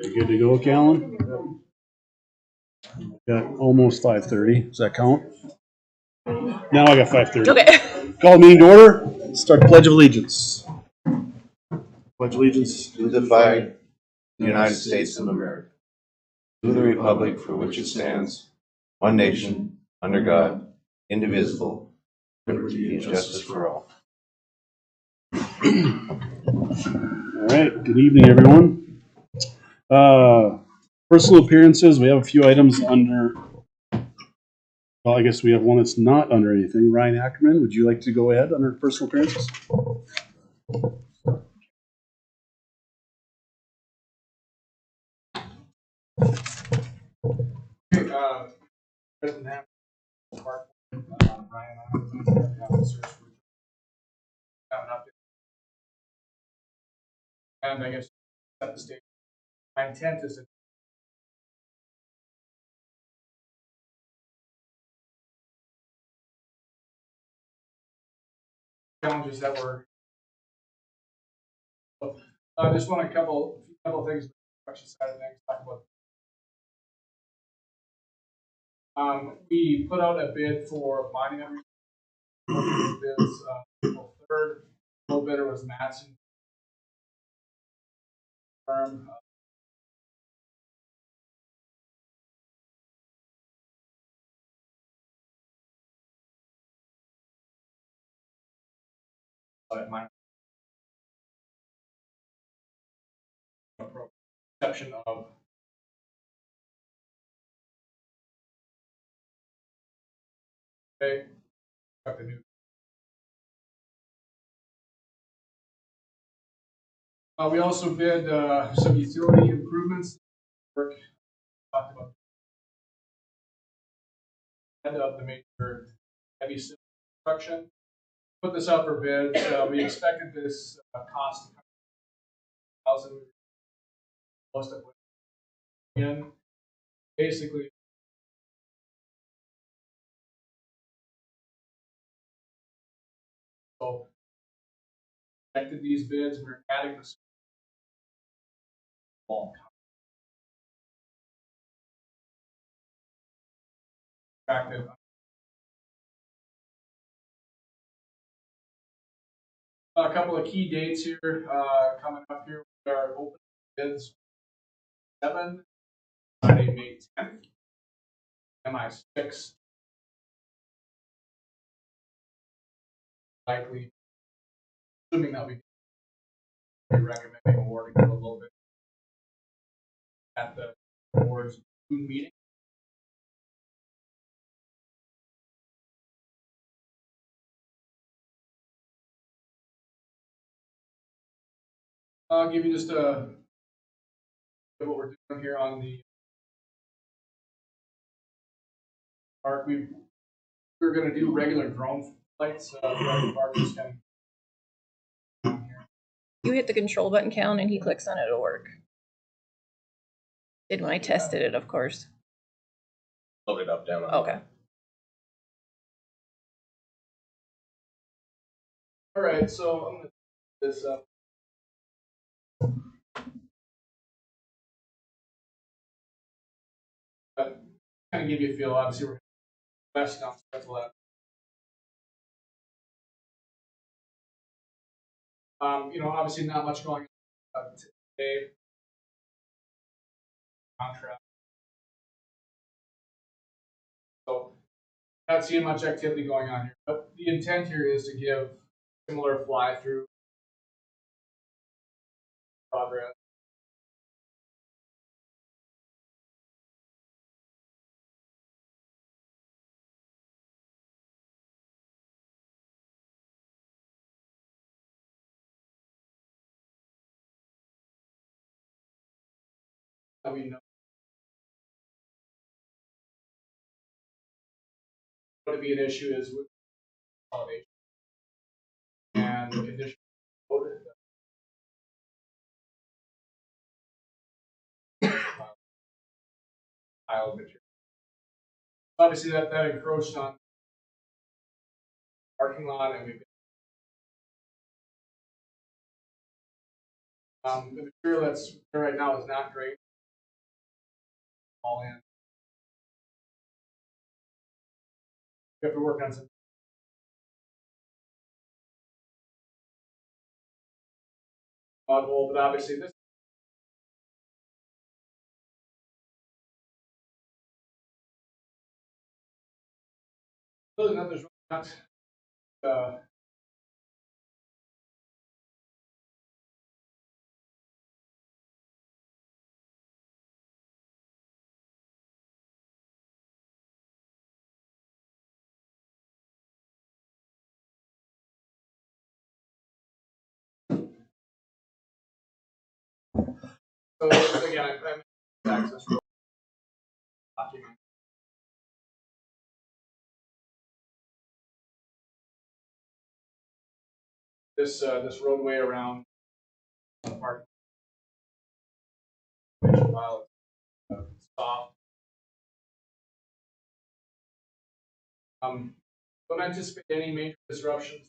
You good to go, Callan? Got almost 5:30. Does that count? Now I got 5:30. Okay. Call meeting to order. Start the Pledge of Allegiance. Pledge allegiance to the flag of the United States of America, to the republic for which it stands, one nation, under God, indivisible, with liberty and justice for all. All right. Good evening, everyone. Personal appearances. We have a few items under. Well, I guess we have one that's not under anything. Ryan Ackerman, would you like to go ahead under personal appearances? President Ham, Ryan officers have an update. And I guess set the stage. My intent is to challenges that were. I just want a couple of things. Question side of things. Talk about. We put out a bid for monument bids. April 3rd. Low bidder was Matson. Firm. My perception of. Okay. Got the new. We also bid some utility improvements. Work talked about end of the major heavy civil construction. Put this out for bids. We expected this cost $1,000, most of which in basically. So expected these bids. We're adding this bulk. Attractive. A couple of key dates here coming up here. We are open bids 7, Friday, May 10th, MI6. Likely, assuming that we recommending awarding a little bit at the board's June meeting. I'll give you just a what we're doing here on the park. We're going to do regular drone flights throughout the park. Just kind of You hit the control button, Callan, and he clicks on it, it'll work. Did when I tested it, of course. Load it up, down. Okay. all right, so I'm going to put this up. But kind of give you a feel. Obviously, we're west on Central Ave. Obviously not much going on today. Contract. So not seeing much activity going on here. But the intent here is to give similar fly through progress. That we know. What would be an issue is with consolidation and the condition of pile material. Obviously, that encroached on parking lot, and the material that's there right now is not great. all in. We have to work on some. Well, but obviously this. Really, there's really not. So again, I'm access road document. This roadway around the park. While soft. Don't anticipate any major disruptions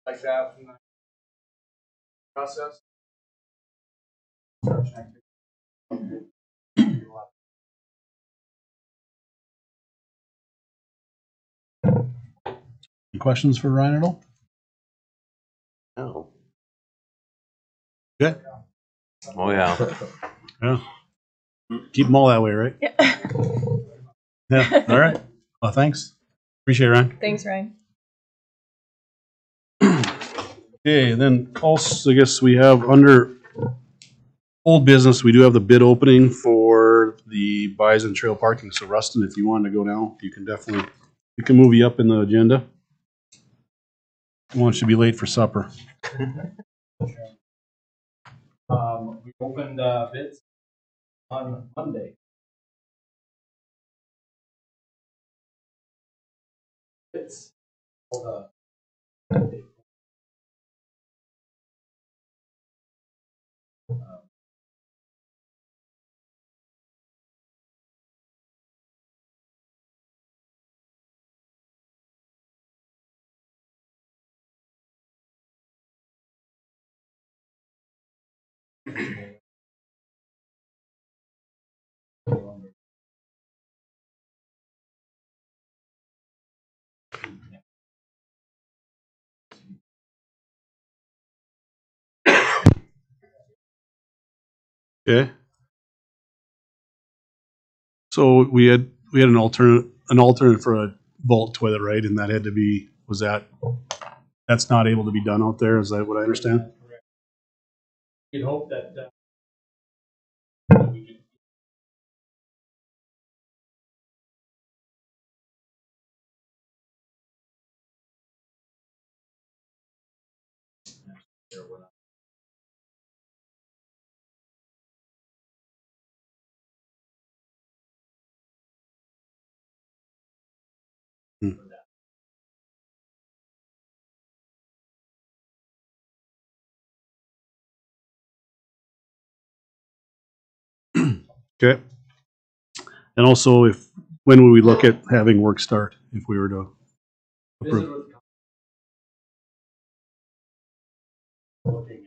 like that from the process. Construction activity. Any questions for Ryan at all? No. Good. Oh, yeah. Yeah. Keep them all that way, right? Yeah. Yeah. All right. Well, thanks. Appreciate it, Ryan. Thanks, Ryan. Okay, and then also, I guess we have under old business, we do have the bid opening for the Bison Trail parking. So Rustin, if you wanted to go now, you can definitely, we can move you up in the agenda. I want you to be late for supper. We opened bids on Monday. Bids. Hold Okay. So we had an alternate for a vault toilet, right? And that had to be, that's not able to be done out there. Is that what I understand? Correct. You'd hope that we could. Okay. And also, when would we look at having work start if we were to Visit approve? with looking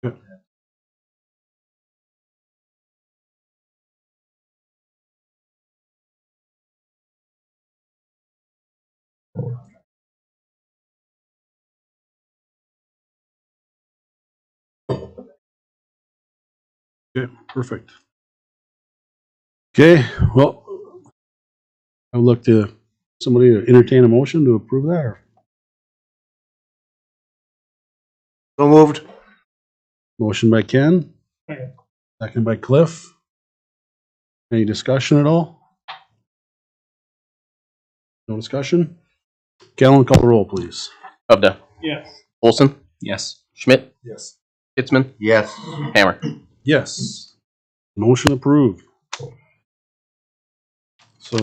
Yeah. Okay, perfect. Okay, well, I would look to somebody to entertain a motion to approve that. Or So moved. motion by Ken, second by Cliff. Any discussion at all? No discussion? Callan, call the roll, please. Hubda. Yes. Olson. Yes. Schmidt. Yes. Hitzman. Yes. Hammer. Yes. Motion approved. So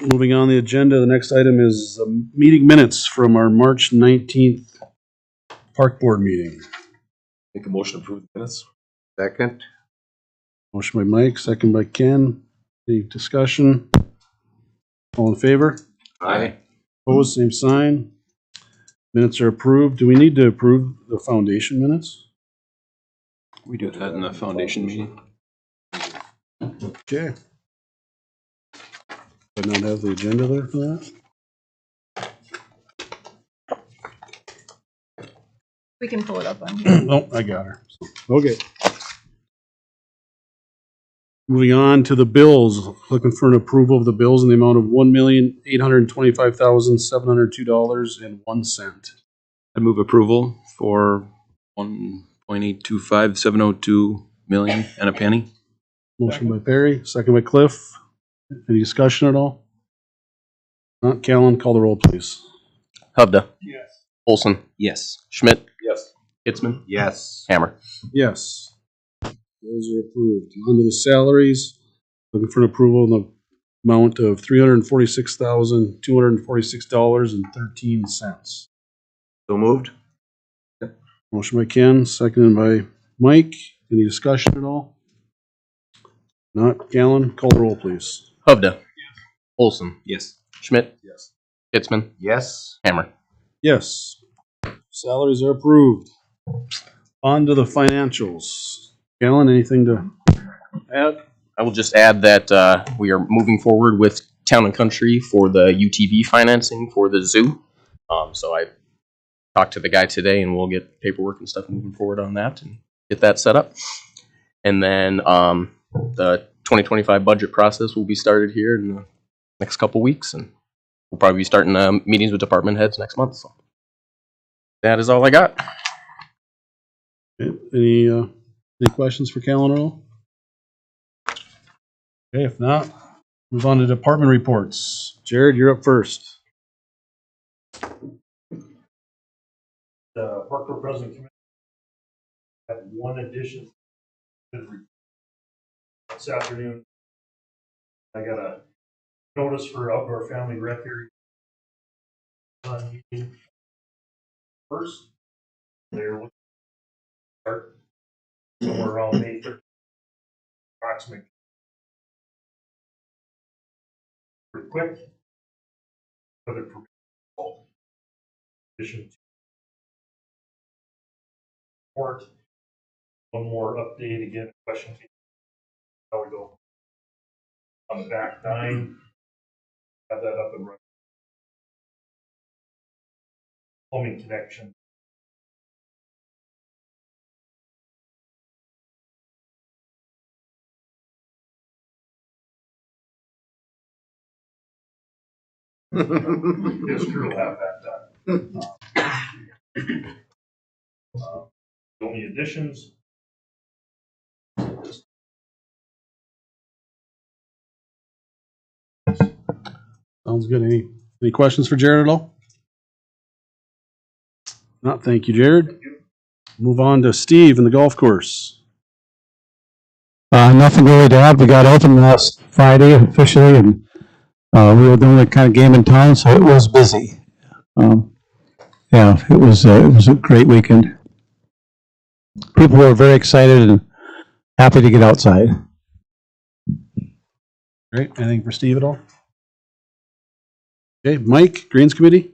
moving on the agenda, the next item is meeting minutes from our March 19th Park Board meeting. Make a motion to approve the minutes. Second. Motion by Mike, second by Ken. Any discussion? All in favor? Aye. Opposed, same sign. Minutes are approved. Do we need to approve the foundation minutes? We do that in the foundation meeting. Okay. I don't have the agenda there for that. We can pull it up on here. Oh, I got her. Okay. Moving on to the bills, looking for an approval of the bills in the amount of $1,825,702.01. I move approval for 1.825702 million and a penny. Motion by Perry, second by Cliff. Any discussion at all? Not Callan, call the roll, please. Hubda. Yes. Olson. Yes. Schmidt. Yes. Hitzman. Yes. Hammer. Yes. Those are approved. On to the salaries, looking for an approval in the amount of $346,246.13. So moved? Motion by Ken, seconded by Mike. Any discussion at all? Not Callan, call the roll, please. Hubda. Olson. Yes. Schmidt. Yes. Hitzman. Yes. Hammer. Yes. Salaries are approved. On to the financials. Callan, anything to add? I will just add that we are moving forward with Town and Country for the UTV financing for the zoo. So I talked to the guy today, and we'll get paperwork and stuff moving forward on that and get that set up. And then the 2025 budget process will be started here in the next couple weeks, and we'll probably be starting meetings with department heads next month. So that is all I got. Okay, any questions for Callan at all? Okay, if not, move on to department reports. Jared, you're up first. The Park Board President Committee had one addition this afternoon. I got a notice for outdoor family rec area meeting first. They're looking to start somewhere around May 13th, approximately. Pretty quick. But it addition to report. One more update again, question. How we go on the back 9. Have that up and running. Plumbing connection. This crew will have that done. The only additions. Sounds good. Any questions for Jared at all? Not, thank you, Jared. Move on to Steve in the golf course. Nothing really to add. We got open last Friday officially, and we were the only kind of game in town, so it was busy. Yeah, it was a great weekend. People were very excited and happy to get outside. Great. Anything for Steve at all? Okay, Mike, Greens Committee?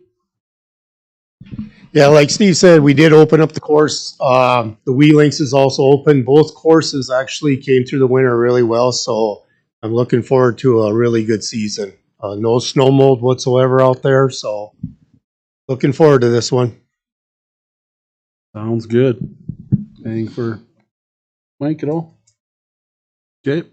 Yeah, like Steve said, we did open up the course. The Wee Links is also open. Both courses actually came through the winter really well, so I'm looking forward to a really good season. No snow mold whatsoever out there, so looking forward to this one. Sounds good. Anything for Mike at all? Okay,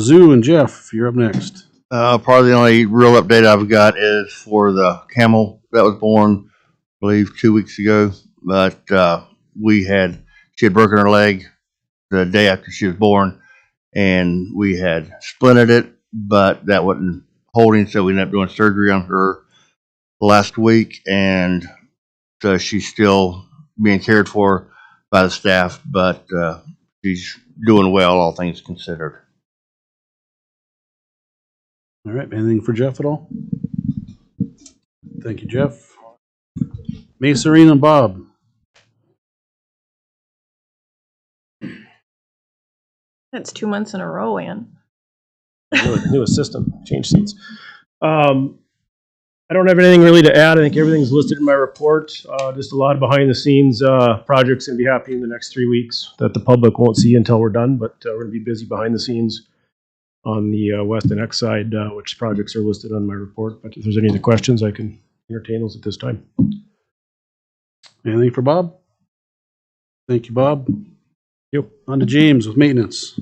Zoo and Jeff, you're up next. Probably the only real update I've got is for the camel that was born, I believe, 2 weeks ago. But she had broken her leg the day after she was born, and we had splinted it, but that wasn't holding, so we ended up doing surgery on her last week, and so she's still being cared for by the staff, but she's doing well, all things considered. All right, anything for Jeff at all? Thank you, Jeff. Masarine and Bob. That's 2 months in a row, Ann. New assistant, change seats. I don't have anything really to add. I think everything's listed in my report. Just a lot of behind the scenes projects going to be happening in the next 3 weeks that the public won't see until we're done, but we're going to be busy behind the scenes on the west and X side, which projects are listed on my report. But if there's any other questions, I can entertain those at this time. Anything for Bob? Thank you, Bob. Yep. On to James with maintenance.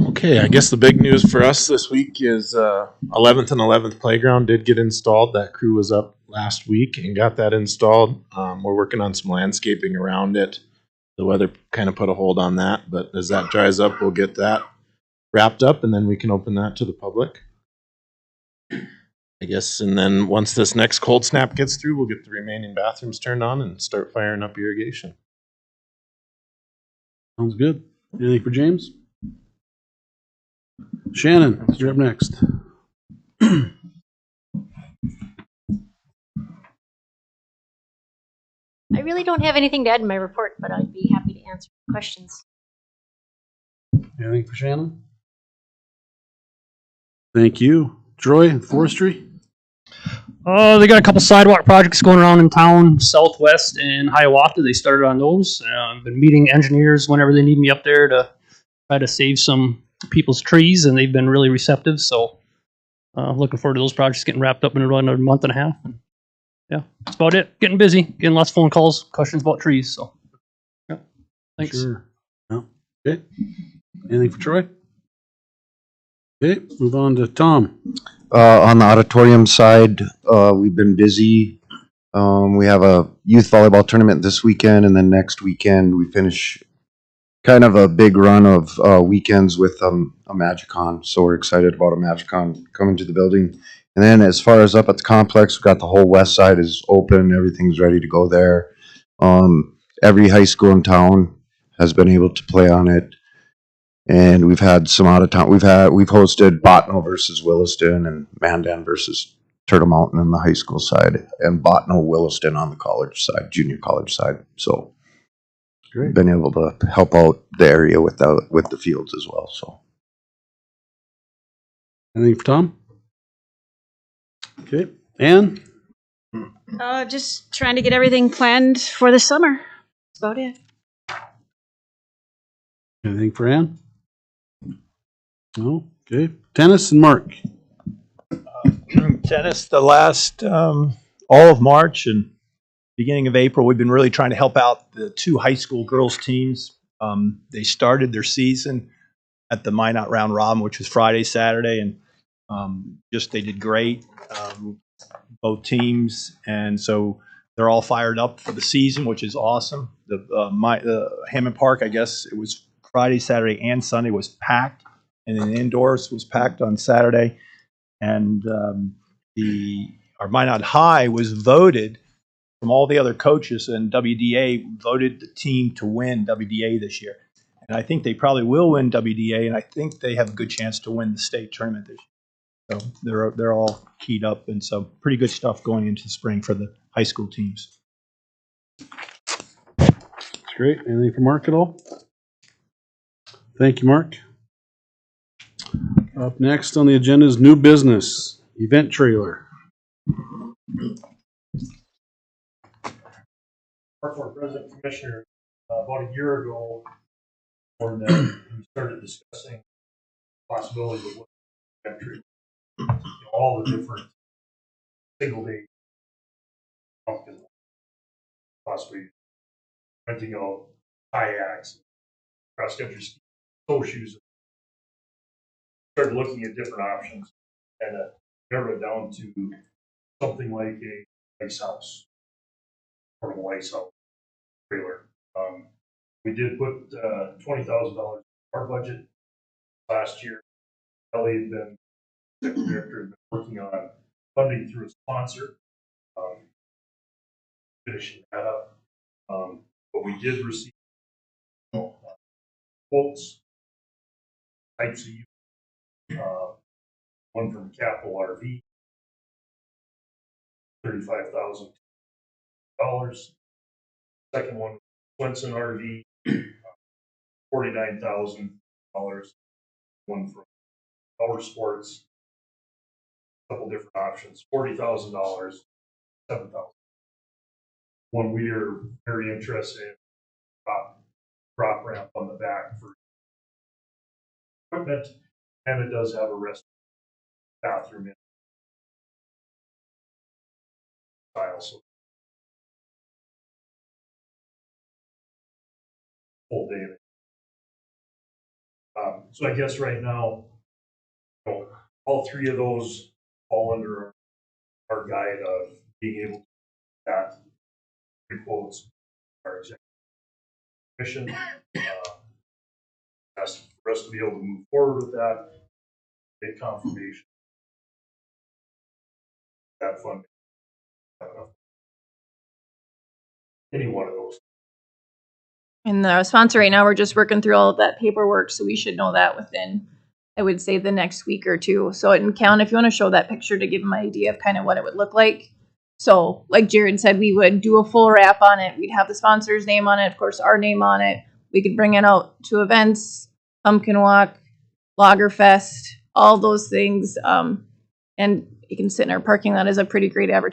Okay, I guess the big news for us this week is 11th and 11th playground did get installed. That crew was up last week and got that installed. We're working on some landscaping around it. The weather kind of put a hold on that, but as that dries up, we'll get that wrapped up and then we can open that to the public. I guess, and then once this next cold snap gets through, we'll get the remaining bathrooms turned on and start firing up irrigation. Sounds good. Anything for James? Shannon, you're up next. I really don't have anything to add in my report, but I'd be happy to answer questions. Anything for Shannon? Thank you. Troy, forestry? They got a couple sidewalk projects going around in town, Southwest and Hiawatha. They started on those. I've been meeting engineers whenever they need me up there to try to save some people's trees, and they've been really receptive. So looking forward to those projects getting wrapped up in another month and a half. And yeah, that's about it. Getting busy, getting lots of phone calls, questions about trees. So yeah, thanks. Sure. No. Okay. Anything for Troy? Okay, move on to Tom. On the auditorium side, we've been busy. We have a youth volleyball tournament this weekend, and then next weekend we finish kind of a big run of weekends with a MagicCon. So we're excited about a MagicCon coming to the building. And then as far as up at the complex, we've got the whole west side is open. Everything's ready to go there. Every high school in town has been able to play on it. And we've had some out of town. We've hosted Botno versus Williston and Mandan versus Turtle Mountain on the high school side, and Botno Williston on the college side, junior college side. So great. Been able to help out the area with the fields as well. So anything for Tom? Okay, Ann? Just trying to get everything planned for the summer. That's about it. Anything for Ann? No? Okay. Tennis and Mark. Tennis, the last, all of March and beginning of April, we've been really trying to help out the two high school girls teams. They started their season at the Minot Round Robin, which was Friday, Saturday, and they did great, both teams. And so they're all fired up for the season, which is awesome. The Hammond Park, I guess it was Friday, Saturday, and Sunday was packed. And then indoors was packed on Saturday, and our Minot High was voted from all the other coaches, and WDA voted the team to win WDA this year. And I think they probably will win WDA, and I think they have a good chance to win the state tournament this year. So they're all keyed up, and so pretty good stuff going into the spring for the high school teams. That's great. Anything for Mark at all? Thank you, Mark. Up next on the agenda is new business, event trailer. For President Commissioner, about a year ago, when we started discussing possibilities of event trailer, all the different single day, possibly renting out kayaks, cross country ski, snowshoes. Started looking at different options and narrowed it down to something like a ice house, portable ice house trailer. We did put $20,000 in our budget last year. Ellie had been executive director, had been working on funding through a sponsor, finishing that up. But we did receive quotes, types of one from Capital RV, $35,000. Second one, Swenson RV, $49,000. one from Power Sports, a couple different options, $40,000, $7,000. One we are very interested in, drop ramp on the back for equipment, and it does have a rest bathroom in style, so full day. So I guess right now, all three of those fall under our guide of being able to do that. Three quotes, our executive commission. Ask for us to be able to move forward with that. Get confirmation that funding. Any one of those. And the sponsor right now, we're just working through all of that paperwork, so we should know that within, I would say, the next week or two. So in count, if you want to show that picture to give them an idea of kind of what it would look like. So like Jared said, we would do a full wrap on it. We'd have the sponsor's name on it, of course, our name on it. We could bring it out to events, Pumpkin Walk, Lagerfest, all those things. And you can sit in our parking lot as a pretty great advertisement.